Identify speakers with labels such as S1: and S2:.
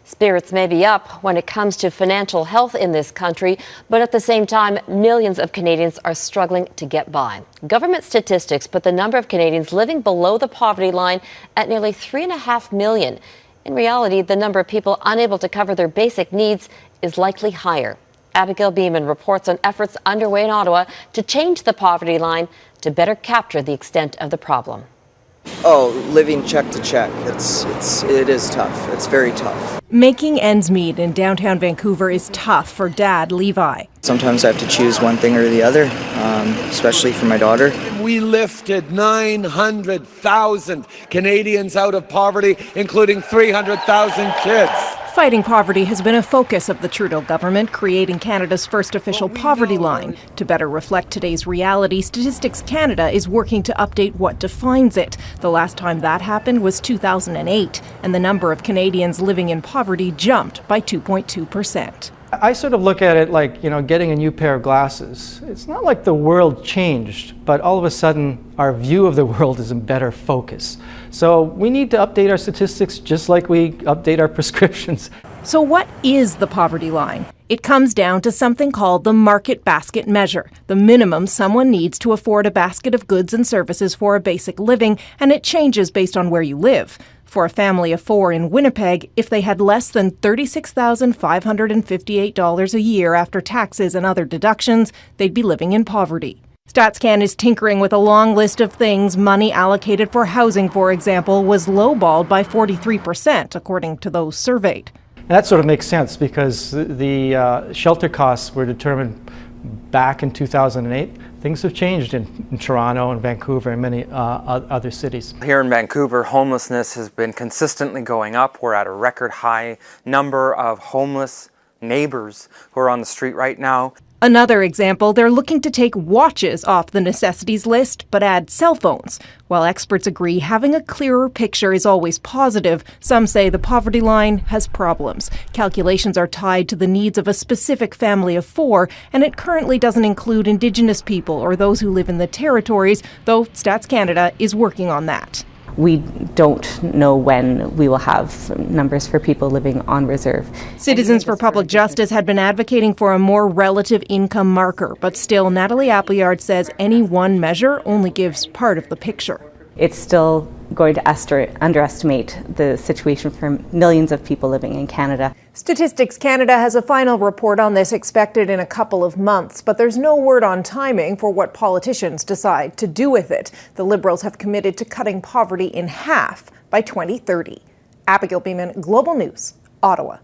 S1: Spirits may be up when it comes to financial health in this country, but at the same time, millions of Canadians are struggling to get by. Government statistics put the number of Canadians living below the poverty line at nearly 3.5 million. In reality, the number of people unable to cover their basic needs is likely higher. Abigail Beeman reports on efforts underway in Ottawa to change the poverty line to better capture the extent of the problem.
S2: Oh, living check to check. It is tough. It's very tough.
S3: Making ends meet in downtown Vancouver is tough for Dad Levi.
S2: Sometimes I have to choose one thing or the other, especially for my daughter.
S4: We lifted 900,000 Canadians out of poverty, including 300,000 kids.
S3: Fighting poverty has been a focus of the Trudeau government, creating Canada's first official poverty line. To better reflect today's reality, Statistics Canada is working to update what defines it. The last time that happened was 2008, and the number of Canadians living in poverty jumped by 2.2%.
S5: I sort of look at it like, getting a new pair of glasses. It's not like the world changed, but all of a sudden our view of the world is in better focus. So we need to update our statistics just like we update our prescriptions.
S3: So what is the poverty line? It comes down to something called the market basket measure, the minimum someone needs to afford a basket of goods and services for a basic living, and it changes based on where you live. For a family of 4 in Winnipeg, if they had less than $36,558 a year after taxes and other deductions, they'd be living in poverty. StatsCan is tinkering with a long list of things. Money allocated for housing, for example, was lowballed by 43%, according to those surveyed.
S5: And that sort of makes sense because the shelter costs were determined back in 2008. Things have changed in Toronto and Vancouver and many other cities.
S6: Here in Vancouver, homelessness has been consistently going up. We're at a record high number of homeless neighbors who are on the street right now.
S3: Another example, they're looking to take watches off the necessities list, but add cell phones. While experts agree having a clearer picture is always positive, some say the poverty line has problems. Calculations are tied to the needs of a specific family of 4, and it currently doesn't include Indigenous people or those who live in the territories, though Stats Canada is working on that.
S7: We don't know when we will have numbers for people living on reserve.
S3: Citizens for Public Justice had been advocating for a more relative income marker, but still Natalie Appleyard says any one measure only gives part of the picture.
S7: It's still going to underestimate the situation for millions of people living in Canada.
S3: Statistics Canada has a final report on this expected in a couple of months, but there's no word on timing for what politicians decide to do with it. The Liberals have committed to cutting poverty in half by 2030. Abigail Beeman, Global News, Ottawa.